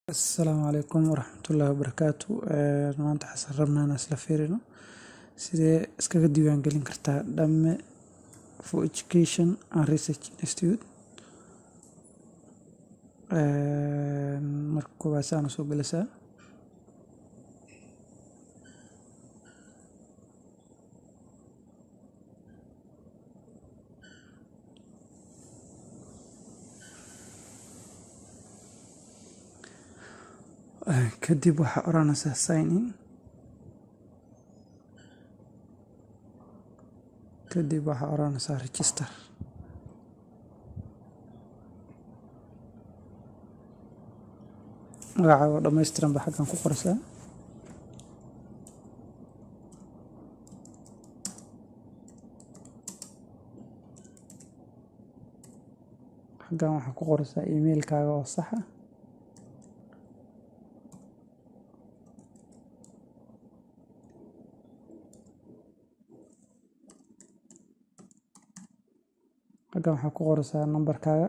السلام عليكم ورحمة الله وبركاته. maanta waxaan rabnaa inaan isla fiirino sidee iskaga diiwaan gelin kartaa Dame for Education and Research Institute. Marka koowaad saan soo gelaysaa kadib waxaa oranaysaa sign in, kadib waxaa oranaysaa register. magacaaga oo dhammaystiran baa xaggan ku qoraysaa. xaggan waxaa ku qoraysaa emailkaaga oo sax ah. xaggan waxaa ku qoraysaa nambarkaaga.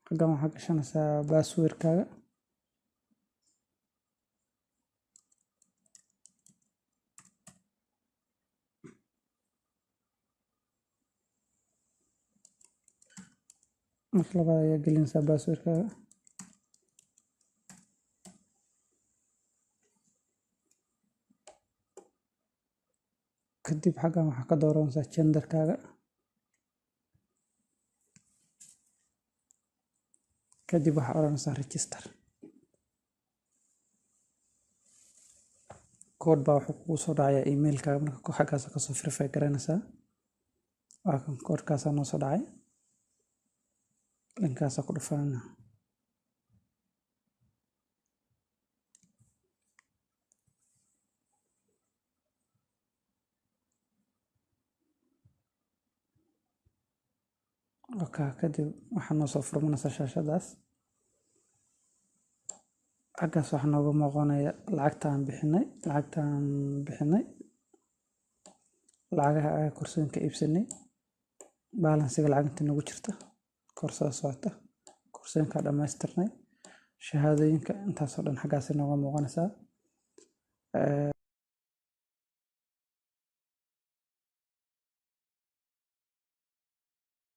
xaggan waxaa gashanaysaa passwordkaaga. marka labaad ayaa gelinaysaa passwordkaaga. kadib xaggan waxaa ka dooranaysaa genderkaaga. kadib waxaa oranaysaa register. code baa wuxuu kugu soo dhacayaa emailkaaga. marka xaggaas kasoo verify garanaysaa. waa kan codekaasaa noo soo dhacay. linkaasaa ku dhufanayna. kadib waxaa noo soo furmanaysaa shaashadaas. xaggaas waxaa nooga muuqanaya lacagtaan bixinay, lacagaha aan koorsooyinka iibsanay, balansiga lacagta nagu jirta, koorsada socota, koorsooyinka dhammaystirnay, shahaadooyinka, intaasoo dhan xaggaas nooga muuqanaysaa.